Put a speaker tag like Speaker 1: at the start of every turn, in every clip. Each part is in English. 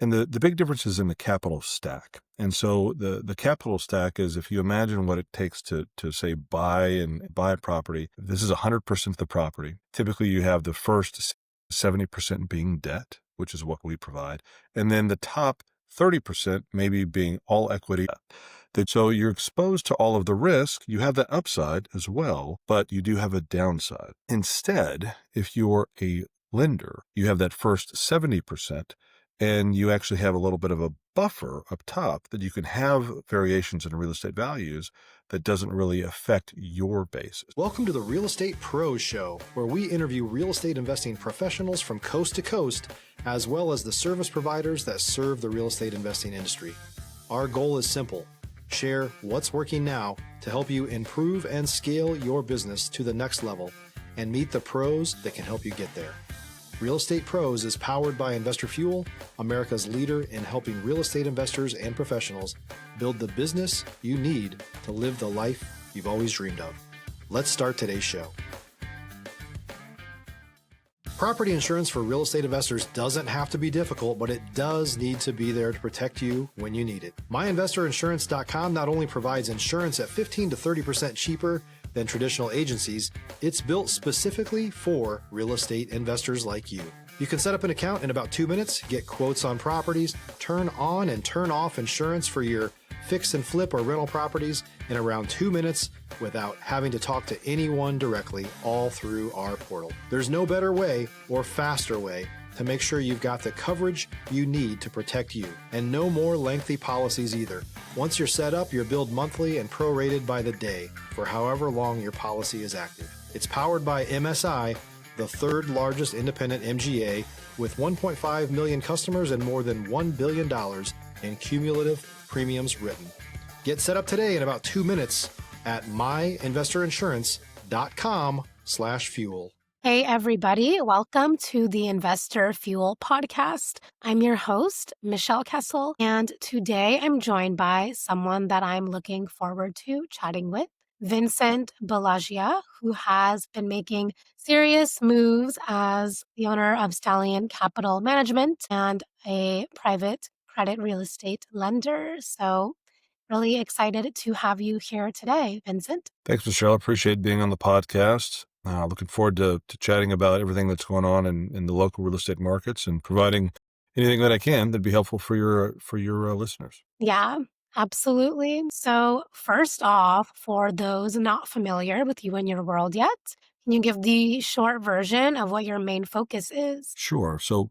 Speaker 1: And the big difference is in the capital stack. And so the capital stack is, if you imagine what it takes to say buy a property, this is 100% of the property. Typically you have the first 70% being debt, which is what we provide. And then the top 30% maybe being all equity. So you're exposed to all of the risk. You have that upside as well, but you do have a downside. Instead, if you're a lender, you have that first 70%, and you actually have a little bit of a buffer up top that you can have variations in real estate values that doesn't really affect your basis.
Speaker 2: Welcome to the Real Estate Pros Show, where we interview real estate investing professionals from coast to coast, as well as the service providers that serve the real estate investing industry. Our goal is simple: share what's working now to help you improve and scale your business to the next level and meet the pros that can help you get there. Real Estate Pros is powered by Investor Fuel, America's leader in helping real estate investors and professionals build the business you need to live the life you've always dreamed of. Let's start today's show. Property insurance for real estate investors doesn't have to be difficult, but it does need to be there to protect you when you need it. MyInvestorInsurance.com not only provides insurance at 15 to 30% cheaper than traditional agencies, it's built specifically for real estate investors like you. You can set up an account in about 2 minutes, get quotes on properties, turn on and turn off insurance for your fix and flip or rental properties in around 2 minutes without having to talk to anyone directly, all through our portal. There's no better way or faster way to make sure you've got the coverage you need to protect you, and no more lengthy policies either. Once you're set up, you're billed monthly and prorated by the day for however long your policy is active. It's powered by MSI, the third largest independent MGA, with 1.5 million customers and more than $1 billion in cumulative premiums written. Get set up today in about 2 minutes at myinvestorinsurance.com/fuel.
Speaker 3: Hey, everybody. Welcome to the Investor Fuel podcast. I'm your host, Michelle Kessel, and today I'm joined by someone that I'm looking forward to chatting with, Vincent Balagia, who has been making serious moves as the owner of Stallion Capital Management and a private credit real estate lender. So really excited to have you here today, Vincent.
Speaker 1: Thanks, Michelle. Appreciate being on the podcast. Looking forward to chatting about everything that's going on in the local real estate markets and providing anything that I can that'd be helpful for your listeners.
Speaker 3: Yeah, absolutely. So first off, for those not familiar with you and your world yet, can you give the short version of what your main focus is?
Speaker 1: Sure. So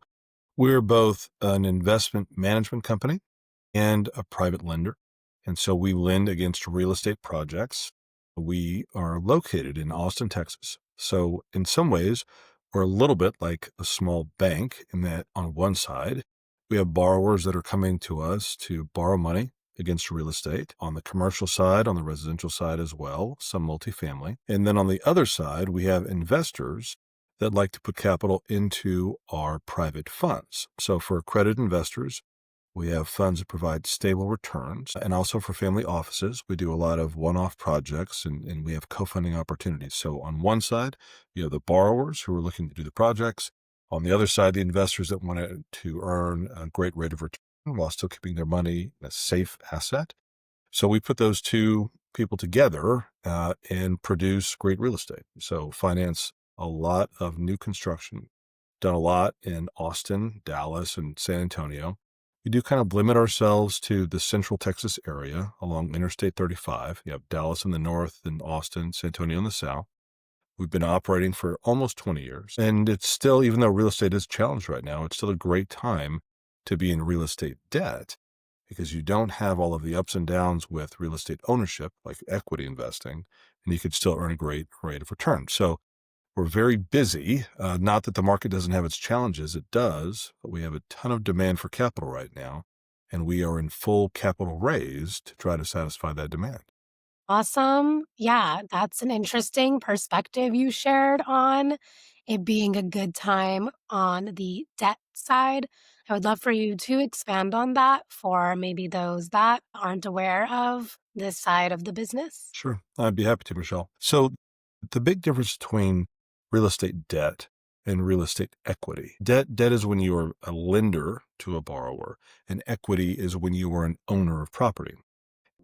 Speaker 1: we're both an investment management company and a private lender. And so we lend against real estate projects. We are located in Austin, Texas. So in some ways, we're a little bit like a small bank in that on one side, we have borrowers that are coming to us to borrow money against real estate. On the commercial side, on the residential side as well, some multifamily. And then on the other side, we have investors that like to put capital into our private funds. So for accredited investors, we have funds that provide stable returns. And also for family offices, we do a lot of one-off projects and we have co-funding opportunities. So on one side, you have the borrowers who are looking to do the projects. On the other side, the investors that want to earn a great rate of return while still keeping their money in a safe asset. So we put those two people together and produce great real estate. So finance a lot of new construction, done a lot in Austin, Dallas, and San Antonio. We do kind of limit ourselves to the central Texas area along Interstate 35. You have Dallas in the north and Austin, San Antonio in the south. We've been operating for almost 20 years. And it's still, even though real estate is challenged right now, it's still a great time to be in real estate debt because you don't have all of the ups and downs with real estate ownership, like equity investing, and you could still earn a great rate of return. So we're very busy. Not that the market doesn't have its challenges. It does, but we have a ton of demand for capital right now, and we are in full capital raise to try to satisfy that demand.
Speaker 3: Awesome. Yeah, that's an interesting perspective you shared on it being a good time on the debt side. I would love for you to expand on that for maybe those that aren't aware of this side of the business.
Speaker 1: Sure. I'd be happy to, Michelle. So the big difference between real estate debt and real estate equity. Debt is when you are a lender to a borrower, and equity is when you are an owner of property.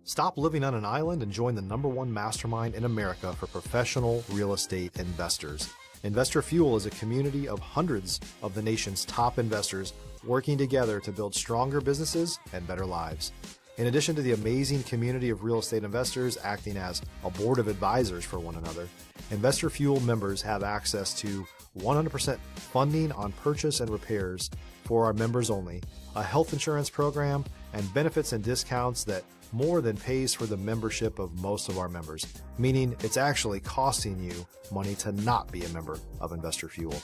Speaker 2: Stop living on an island and join the #1 mastermind in America for professional real estate investors. Investor Fuel is a community of hundreds of the nation's top investors working together to build stronger businesses and better lives. In addition to the amazing community of real estate investors acting as a board of advisors for one another, Investor Fuel members have access to 100% funding on purchase and repairs for our members only, a health insurance program, and benefits and discounts that more than pays for the membership of most of our members, meaning it's actually costing you money to not be a member of Investor Fuel.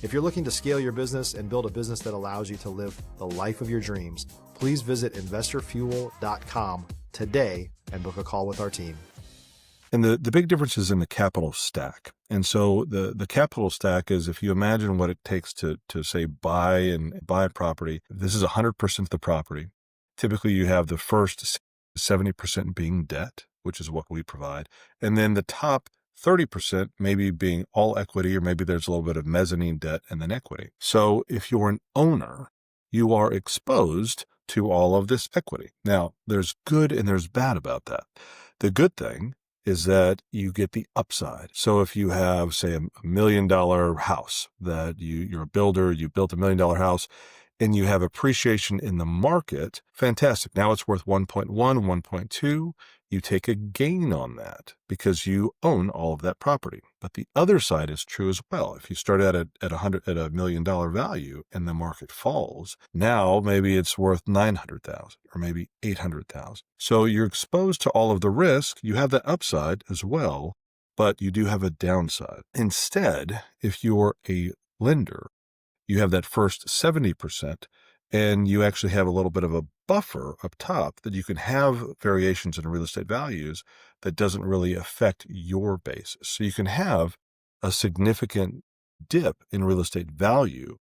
Speaker 2: If you're looking to scale your business and build a business that allows you to live the life of your dreams, please visit investorfuel.com today and book a call with our team.
Speaker 1: And the big difference is in the capital stack. And so the capital stack is, if you imagine what it takes to say buy a property, this is 100% of the property. Typically you have the first 70% being debt, which is what we provide. And then the top 30% maybe being all equity, or maybe there's a little bit of mezzanine debt and then equity. So if you're an owner, you are exposed to all of this equity. Now, there's good and there's bad about that. The good thing is that you get the upside. So if you have, say, $1 million house that you're a builder, you built $1 million house, and you have appreciation in the market, fantastic. Now it's worth 1.1, 1.2. You take a gain on that because you own all of that property. But the other side is true as well. If you start out at $1 million value and the market falls, now maybe it's worth 900,000 or maybe 800,000. So you're exposed to all of the risk. You have that upside as well, but you do have a downside. Instead, if you're a lender, you have that first 70%, and you actually have a little bit of a buffer up top that you can have variations in real estate values that doesn't really affect your basis. So you can have a significant dip in real estate value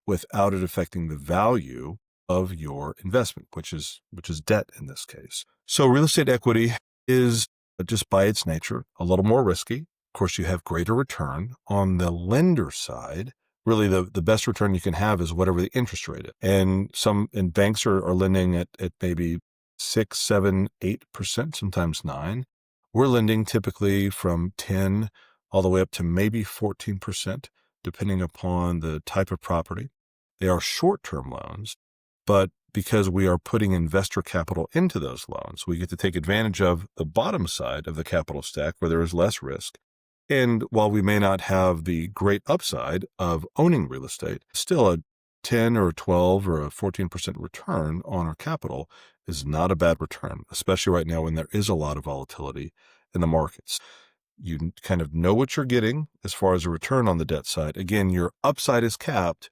Speaker 1: without it affecting the value of your investment, which is debt in this case. So real estate equity is, just by its nature, a little more risky. Of course, you have greater return. On the lender side, really the best return you can have is whatever the interest rate is. And banks are lending at maybe 6, 7, 8%, sometimes 9%. We're lending typically from 10 all the way up to maybe 14%, depending upon the type of property. They are short-term loans, but because we are putting investor capital into those loans, we get to take advantage of the bottom side of the capital stack where there is less risk. And while we may not have the great upside of owning real estate, still a 10 or 12 or a 14% return on our capital is not a bad return, especially right now when there is a lot of volatility in the markets. You kind of know what you're getting as far as a return on the debt side. Again, your upside is capped,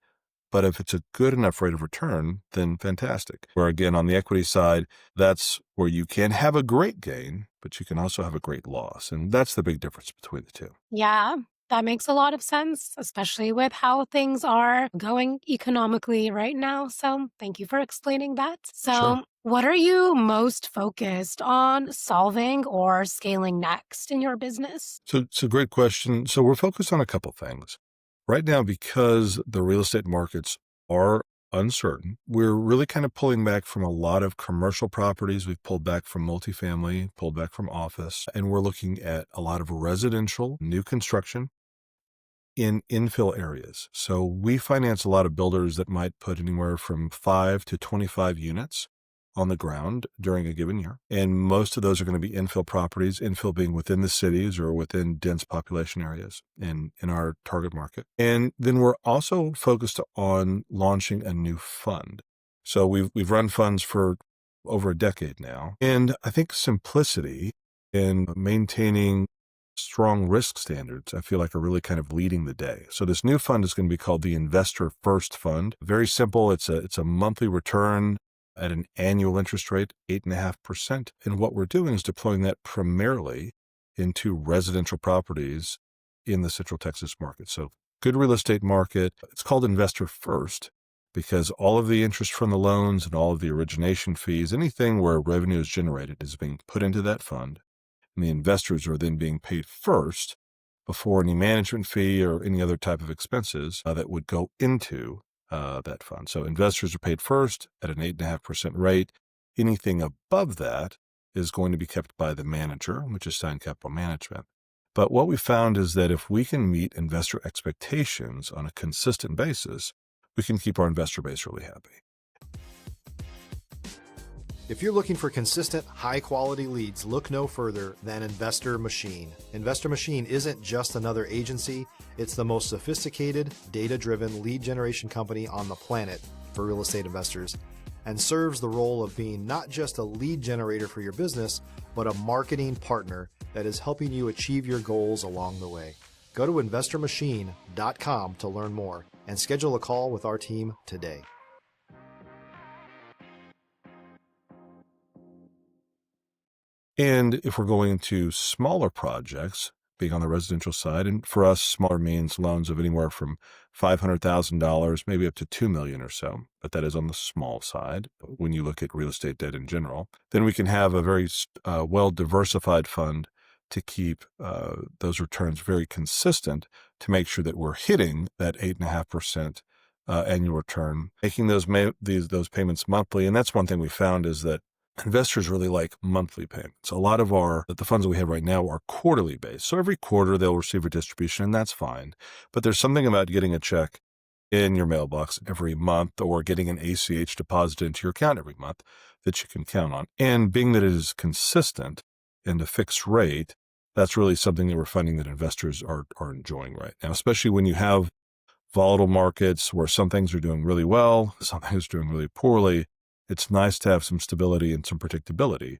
Speaker 1: but if it's a good enough rate of return, then fantastic. Where again, on the equity side, that's where you can have a great gain, but you can also have a great loss. And that's the big difference between the two.
Speaker 3: Yeah, that makes a lot of sense, especially with how things are going economically right now. So thank you for explaining that. So
Speaker 1: Sure.
Speaker 3: what are you most focused on solving or scaling next in your business?
Speaker 1: So it's a great question. So we're focused on a couple things. Right now, because the real estate markets are uncertain, we're really kind of pulling back from a lot of commercial properties. We've pulled back from multifamily, pulled back from office, and we're looking at a lot of residential new construction in infill areas. So we finance a lot of builders that might put anywhere from 5 to 25 units on the ground during a given year. And most of those are going to be infill properties, infill being within the cities or within dense population areas in our target market. And then we're also focused on launching a new fund. So we've run funds for over a decade now. And I think simplicity in maintaining strong risk standards, I feel like, are really kind of leading the day. So this new fund is going to be called the Investor First Fund. Very simple. It's a monthly return at an annual interest rate, 8.5%. And what we're doing is deploying that primarily into residential properties in the Central Texas market. So good real estate market. It's called Investor First because all of the interest from the loans and all of the origination fees, anything where revenue is generated, is being put into that fund. And the investors are then being paid first before any management fee or any other type of expenses that would go into that fund. So investors are paid first at an 8.5% rate. Anything above that is going to be kept by the manager, which is Stallion Capital Management. But what we found is that if we can meet investor expectations on a consistent basis, we can keep our investor base really happy.
Speaker 2: If you're looking for consistent, high-quality leads, look no further than Investor Machine. Investor Machine isn't just another agency. It's the most sophisticated, data-driven lead generation company on the planet for real estate investors, and serves the role of being not just a lead generator for your business, but a marketing partner that is helping you achieve your goals along the way. Go to investormachine.com to learn more and schedule a call with our team today.
Speaker 1: And if we're going into smaller projects, being on the residential side, and for us, smaller means loans of anywhere from $500,000, maybe up to $2 million or so, but that is on the small side when you look at real estate debt in general, then we can have a very well-diversified fund to keep those returns very consistent to make sure that we're hitting that 8.5% annual return, making those payments monthly. And that's one thing we found is that investors really like monthly payments. A lot of the funds that we have right now are quarterly based. So every quarter they'll receive a distribution, and that's fine. But there's something about getting a check in your mailbox every month or getting an ACH deposited into your account every month that you can count on. And being that it is consistent and a fixed rate, that's really something that we're finding that investors are enjoying right now, especially when you have volatile markets where some things are doing really well, some things are doing really poorly. It's nice to have some stability and some predictability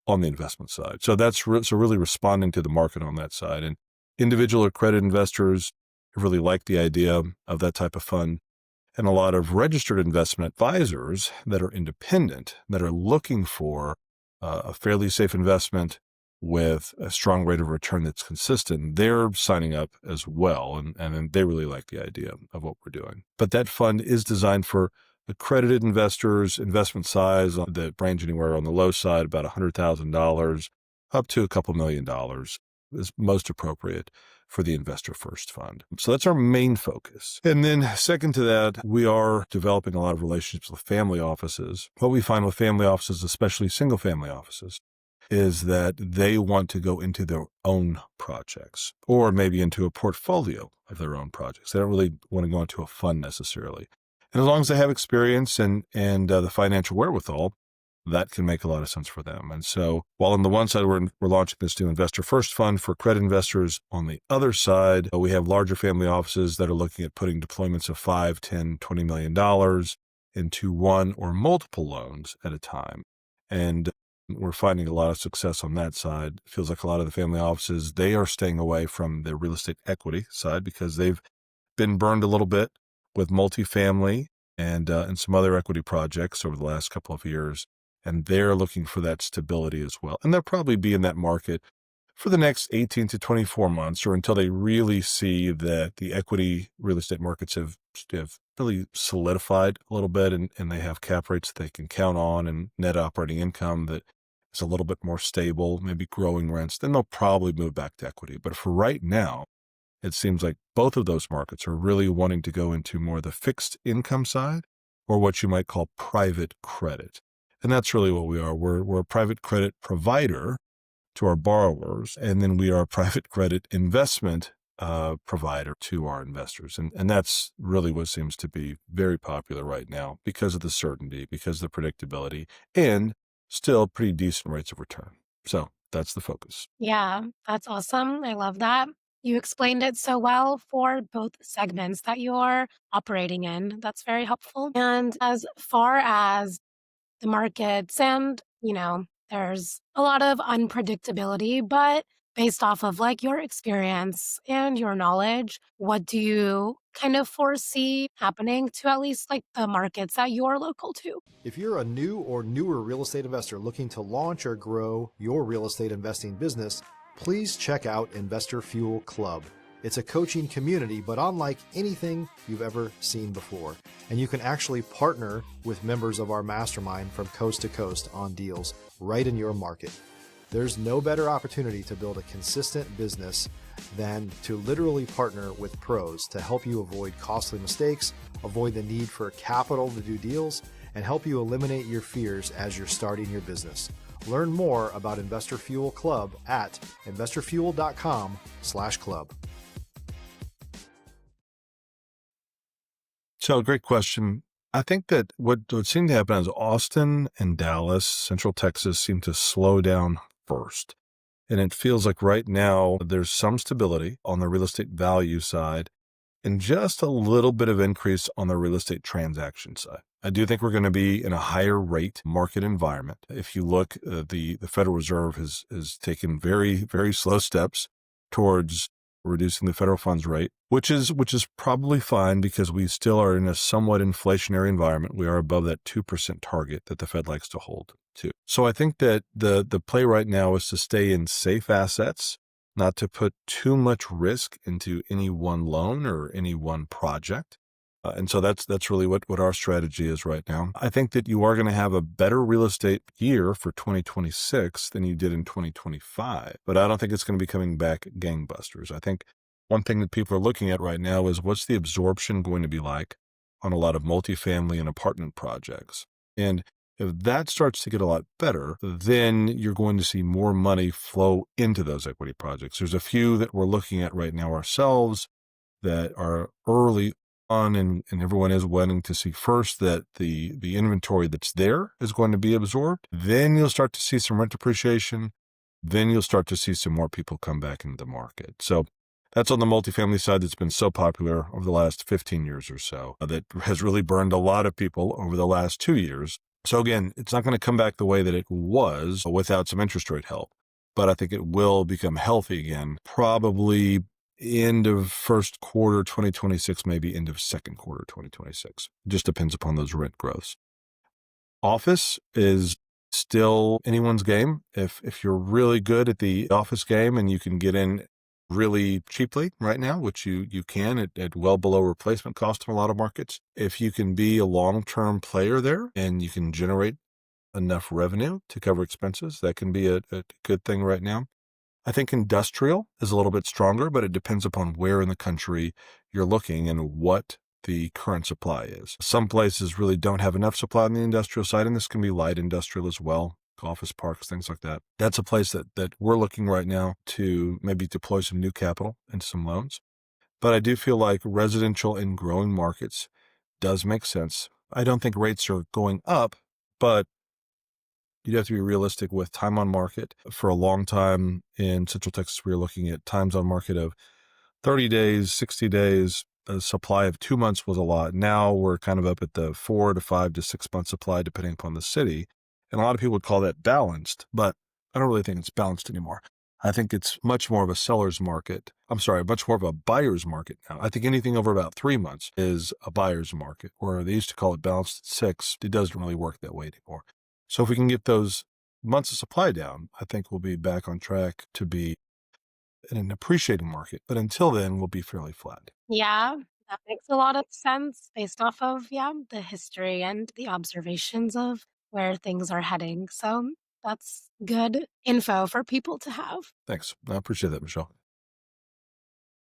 Speaker 1: on the investment side. So that's really responding to the market on that side. And individual or credit investors really like the idea of that type of fund. And a lot of registered investment advisors that are independent, that are looking for a fairly safe investment with a strong rate of return that's consistent, they're signing up as well. And they really like the idea of what we're doing. But that fund is designed for accredited investors, investment size that range anywhere on the low side, about $100,000 up to a couple $1 million is most appropriate for the Investor First Fund. So that's our main focus. And then second to that, we are developing a lot of relationships with family offices. What we find with family offices, especially single family offices, is that they want to go into their own projects or maybe into a portfolio of their own projects. They don't really want to go into a fund necessarily. And as long as they have experience and the financial wherewithal, that can make a lot of sense for them. And so while on the one side, we're launching this new Investor First Fund for credit investors, on the other side, we have larger family offices that are looking at putting deployments of $5, $10, $20 million into one or multiple loans at a time. And we're finding a lot of success on that side. It feels like a lot of the family offices, they are staying away from the real estate equity side because they've been burned a little bit with multifamily and some other equity projects over the last couple of years. And they're looking for that stability as well. And they'll probably be in that market for the next 18 to 24 months or until they really see that the equity real estate markets have really solidified a little bit and they have cap rates that they can count on and net operating income that is a little bit more stable, maybe growing rents. Then they'll probably move back to equity. But for right now, it seems like both of those markets are really wanting to go into more the fixed income side or what you might call private credit. And that's really what we are. We're a private credit provider to our borrowers, and then we are a private credit investment provider to our investors. And that's really what seems to be very popular right now because of the certainty, because of the predictability, and still pretty decent rates of return. So that's the focus.
Speaker 3: Yeah, that's awesome. I love that. You explained it so well for both segments that you're operating in. That's very helpful. And as far as the markets and, there's a lot of unpredictability, but based off of like your experience and your knowledge, what do you kind of foresee happening to at least like the markets that you're local to?
Speaker 2: If you're a new or newer real estate investor looking to launch or grow your real estate investing business, please check out Investor Fuel Club. It's a coaching community, but unlike anything you've ever seen before. And you can actually partner with members of our mastermind from coast to coast on deals right in your market. There's no better opportunity to build a consistent business than to literally partner with pros to help you avoid costly mistakes, avoid the need for capital to do deals, and help you eliminate your fears as you're starting your business. Learn more about Investor Fuel Club at investorfuel.com/club.
Speaker 1: So, great question. I think that what seemed to happen is Austin and Dallas, Central Texas, seem to slow down first. And it feels like right now there's some stability on the real estate value side and just a little bit of increase on the real estate transaction side. I do think we're going to be in a higher rate market environment. If you look, the Federal Reserve has taken very, very slow steps towards reducing the federal funds rate, which is probably fine because we still are in a somewhat inflationary environment. We are above that 2% target that the Fed likes to hold to. So I think that the play right now is to stay in safe assets, not to put too much risk into any one loan or any one project. And so that's really what our strategy is right now. I think that you are going to have a better real estate year for 2026 than you did in 2025, but I don't think it's going to be coming back gangbusters. I think one thing that people are looking at right now is what's the absorption going to be like on a lot of multifamily and apartment projects. And if that starts to get a lot better, then you're going to see more money flow into those equity projects. There's a few that we're looking at right now ourselves that are early on, and everyone is wanting to see first that the inventory that's there is going to be absorbed. Then you'll start to see some rent appreciation. Then you'll start to see some more people come back into the market. So that's on the multifamily side that's been so popular over the last 15 years or so, that has really burned a lot of people over the last 2 years. So again, it's not going to come back the way that it was without some interest rate help, but I think it will become healthy again, probably end of first quarter 2026, maybe end of second quarter 2026. It just depends upon those rent growths. Office is still anyone's game. If you're really good at the office game and you can get in really cheaply right now, which you can at well below replacement cost in a lot of markets, if you can be a long-term player there and you can generate enough revenue to cover expenses, that can be a good thing right now. I think industrial is a little bit stronger, but it depends upon where in the country you're looking and what the current supply is. Some places really don't have enough supply on the industrial side, and this can be light industrial as well, office parks, things like that. That's a place that we're looking right now to maybe deploy some new capital into some loans. But I do feel like residential in growing markets does make sense. I don't think rates are going up, but you have to be realistic with time on market. For a long time in Central Texas, we were looking at times on market of 30 days, 60 days. A supply of 2 months was a lot. Now we're kind of up at the 4 to 5 to 6 month supply, depending upon the city. And a lot of people would call that balanced, but I don't really think it's balanced anymore. I think it's much more of a seller's market. Much more of a buyer's market now. I think anything over about 3 months is a buyer's market, where they used to call it balanced at 6. It doesn't really work that way anymore. So if we can get those months of supply down, I think we'll be back on track to be in an appreciating market. But until then, we'll be fairly flat.
Speaker 3: Yeah, that makes a lot of sense based off of, the history and the observations of where things are heading. So that's good info for people to have.
Speaker 1: Thanks. I appreciate that, Michelle.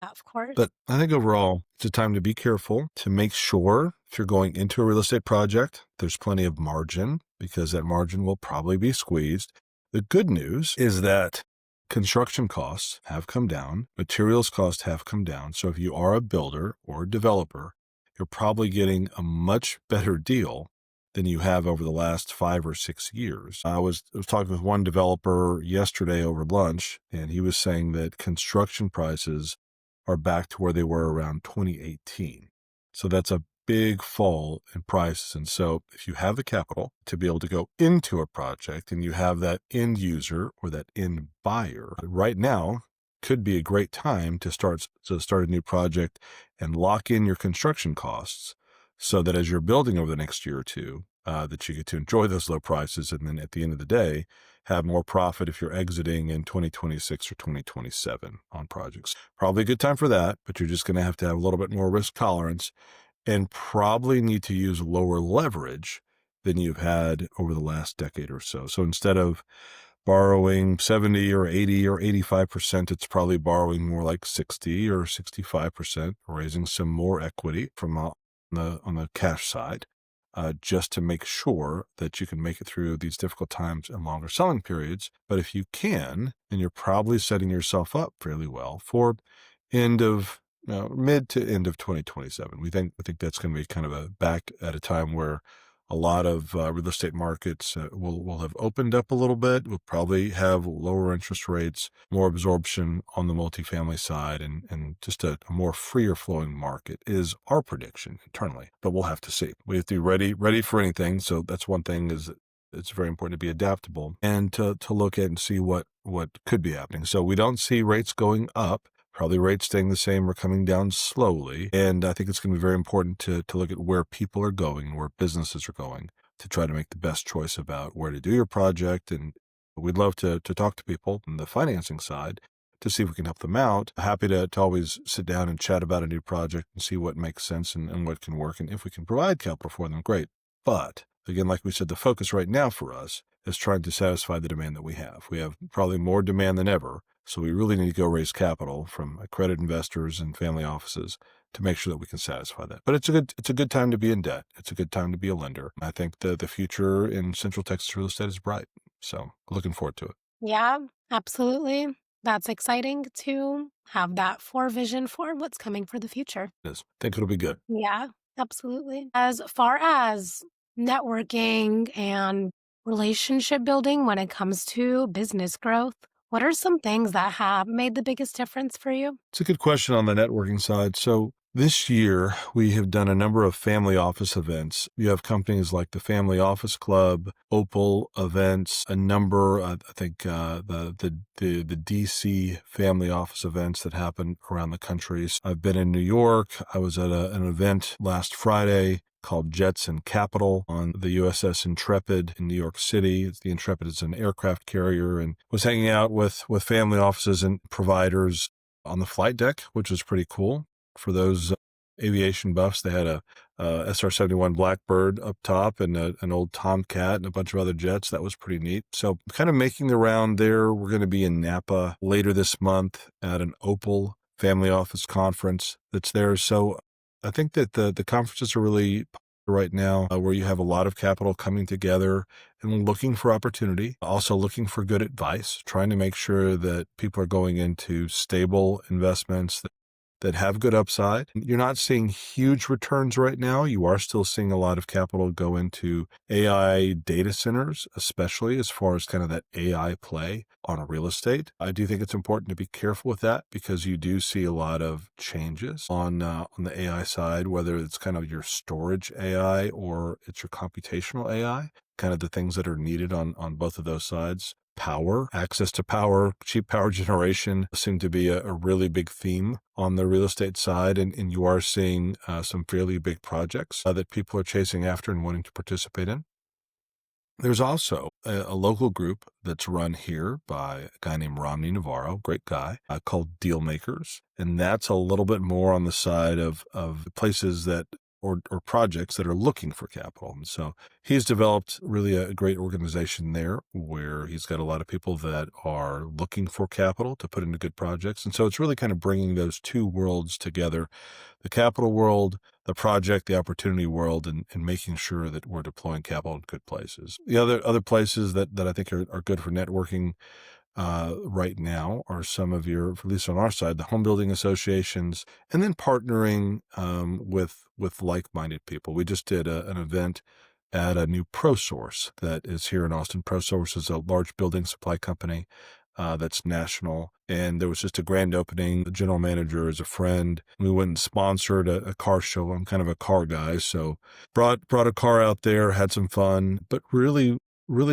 Speaker 3: Of course.
Speaker 1: But I think overall, it's a time to be careful, to make sure if you're going into a real estate project, there's plenty of margin, because that margin will probably be squeezed. The good news is that construction costs have come down, materials costs have come down. So if you are a builder or a developer, you're probably getting a much better deal than you have over the last 5 or 6 years. I was talking with one developer yesterday over lunch, and he was saying that construction prices are back to where they were around 2018. So that's a big fall in prices. And so if you have the capital to be able to go into a project and you have that end user or that end buyer, right now could be a great time to start a new project and lock in your construction costs, so that as you're building over the next year or two, that you get to enjoy those low prices, and then at the end of the day, have more profit if you're exiting in 2026 or 2027 on projects. Probably a good time for that, but you're just going to have a little bit more risk tolerance and probably need to use lower leverage than you've had over the last decade or so. So instead of borrowing 70 or 80 or 85%, it's probably borrowing more like 60 or 65%, raising some more equity from on the cash side, just to make sure that you can make it through these difficult times and longer selling periods. But if you can, then you're probably setting yourself up fairly well for mid to end of 2027. We think that's going to be kind of a back at a time where a lot of real estate markets will have opened up a little bit. We'll probably have lower interest rates, more absorption on the multifamily side, and just a more freer flowing market is our prediction internally. But we'll have to see. We have to be ready for anything. So that's one thing, is it's very important to be adaptable and to look at and see what could be happening. So we don't see rates going up. Probably rates staying the same or coming down slowly. And I think it's going to be very important to look at where people are going, where businesses are going, to try to make the best choice about where to do your project. And we'd love to talk to people on the financing side to see if we can help them out. Happy to always sit down and chat about a new project and see what makes sense and what can work. And if we can provide capital for them, great. But again, like we said, the focus right now for us is trying to satisfy the demand that we have. We have probably more demand than ever. So we really need to go raise capital from accredited investors and family offices to make sure that we can satisfy that. But it's a good time to be in debt. It's a good time to be a lender. I think the future in Central Texas real estate is bright. So looking forward to it.
Speaker 3: Yeah, absolutely. That's exciting to have that vision for what's coming for the future.
Speaker 1: It is. I think it'll be good.
Speaker 3: Yeah, absolutely. As far as networking and relationship building when it comes to business growth, what are some things that have made the biggest difference for you?
Speaker 1: It's a good question on the networking side. So this year, we have done a number of family office events. You have companies like the Family Office Club, Opal Events, a number, I think the DC family office events that happen around the country. So I've been in New York. I was at an event last Friday called Jetson Capital on the USS Intrepid in New York City. The Intrepid is an aircraft carrier, and was hanging out with family offices and providers on the flight deck, which was pretty cool. For those aviation buffs, they had a SR-71 Blackbird up top and an old Tomcat and a bunch of other jets. That was pretty neat. So kind of making the round there. We're going to be in Napa later this month at an Opal family office conference that's there. So I think that the conferences are really popular right now, where you have a lot of capital coming together and looking for opportunity, also looking for good advice, trying to make sure that people are going into stable investments that have good upside. You're not seeing huge returns right now. You are still seeing a lot of capital go into AI data centers, especially as far as kind of that AI play on real estate. I do think it's important to be careful with that, because you do see a lot of changes on the AI side, whether it's kind of your storage AI or it's your computational AI, kind of the things that are needed on both of those sides. Power, access to power, cheap power generation seem to be a really big theme on the real estate side. And you are seeing some fairly big projects that people are chasing after and wanting to participate in. There's also a local group that's run here by a guy named Romney Navarro, great guy, called Deal Makers. And that's a little bit more on the side of places that or projects that are looking for capital. And so he's developed really a great organization there, where he's got a lot of people that are looking for capital to put into good projects. And so it's really kind of bringing those two worlds together, the capital world, the project, the opportunity world, and making sure that we're deploying capital in good places. The other places that I think are good for networking right now are some of your, at least on our side, the home building associations, and then partnering with like-minded people. We just did an event at a new ProSource that is here in Austin. ProSource is a large building supply company that's national, and there was just a grand opening. The general manager is a friend. We went and sponsored a car show. I'm kind of a car guy, so brought a car out there, had some fun, but really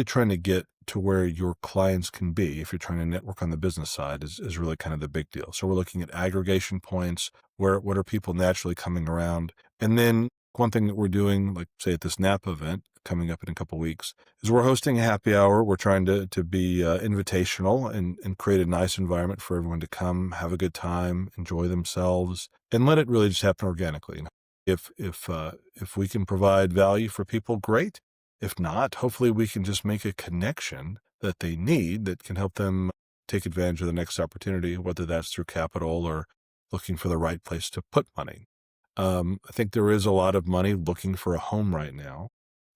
Speaker 1: trying to get to where your clients can be, if you're trying to network on the business side, is really kind of the big deal. So we're looking at aggregation points, what are people naturally coming around. And then one thing that we're doing, like say at this Napa event coming up in a couple of weeks, is we're hosting a happy hour. We're trying to be invitational and create a nice environment for everyone to come, have a good time, enjoy themselves, and let it really just happen organically. If we can provide value for people, great. If not, hopefully we can just make a connection that they need that can help them take advantage of the next opportunity, whether that's through capital or looking for the right place to put money. I think there is a lot of money looking for a home right now.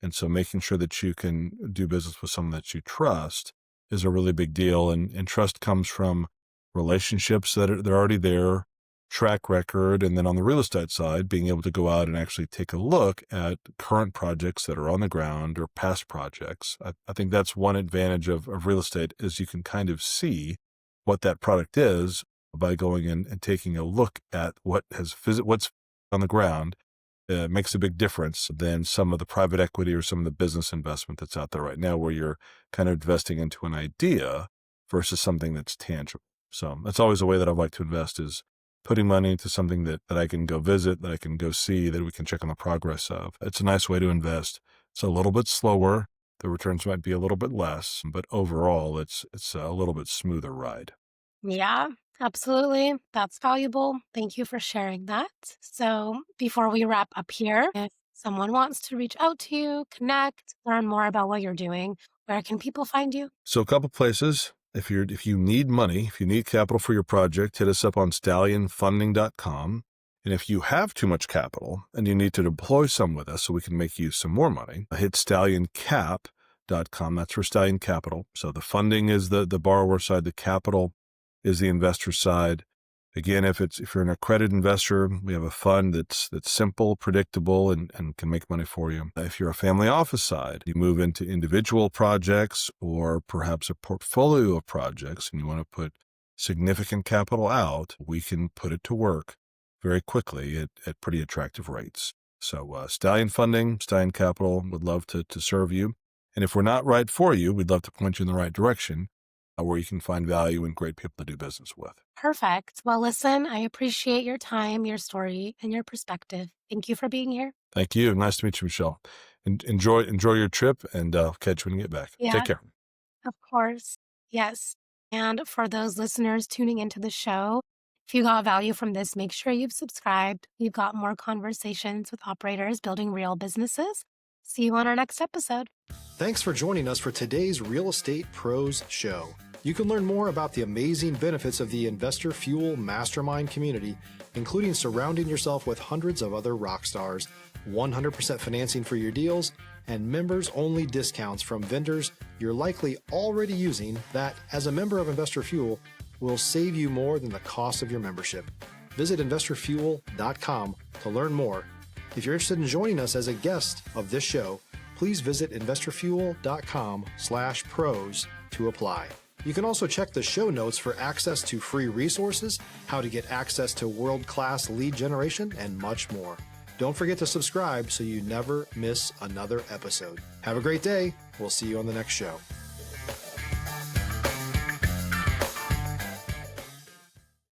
Speaker 1: And so making sure that you can do business with someone that you trust is a really big deal. And trust comes from relationships they're already there, track record, and then on the real estate side, being able to go out and actually take a look at current projects that are on the ground or past projects. I think that's one advantage of real estate is you can kind of see what that product is by going in and taking a look at what's on the ground. Makes a big difference than some of the private equity or some of the business investment that's out there right now, where you're kind of investing into an idea versus something that's tangible. So that's always a way that I like to invest, is putting money into something that I can go visit, that I can go see, that we can check on the progress of. It's a nice way to invest. It's a little bit slower. The returns might be a little bit less, but overall it's a little bit smoother ride.
Speaker 3: Yeah, absolutely. That's valuable. Thank you for sharing that. So, before we wrap up here, if someone wants to reach out to you, connect, learn more about what you're doing, where can people find you?
Speaker 1: So a couple places. If you need money, if you need capital for your project, hit us up on stallionfunding.com. And if you have too much capital and you need to deploy some with us so we can make you some more money, hit stallioncap.com. That's for Stallion Capital. So the funding is the borrower side, the capital is the investor side. Again, if you're an accredited investor, we have a fund that's simple, predictable, and can make money for you. If you're a family office side, you move into individual projects or perhaps a portfolio of projects, and you want to put significant capital out, we can put it to work very quickly at pretty attractive rates. So Stallion Funding, Stallion Capital would love to serve you. And if we're not right for you, we'd love to point you in the right direction, where you can find value and great people to do business with.
Speaker 3: Perfect. Well, listen, I appreciate your time, your story, and your perspective. Thank you for being here.
Speaker 1: Thank you. Nice to meet you, Michelle. Enjoy your trip, and catch you when you get back.
Speaker 3: Yeah,
Speaker 1: Take care.
Speaker 3: of course. Yes. And for those listeners tuning into the show, if you got value from this, make sure you've subscribed. We've got more conversations with operators building real businesses. See you on our next episode.
Speaker 2: Thanks for joining us for today's Real Estate Pros Show. You can learn more about the amazing benefits of the Investor Fuel Mastermind community, including surrounding yourself with hundreds of other rock stars, 100% financing for your deals, and members-only discounts from vendors you're likely already using that, as a member of Investor Fuel, will save you more than the cost of your membership. Visit investorfuel.com to learn more. If you're interested in joining us as a guest of this show, please visit investorfuel.com/pros to apply. You can also check the show notes for access to free resources, how to get access to world-class lead generation, and much more. Don't forget to subscribe so you never miss another episode. Have a great day. We'll see you on the next show.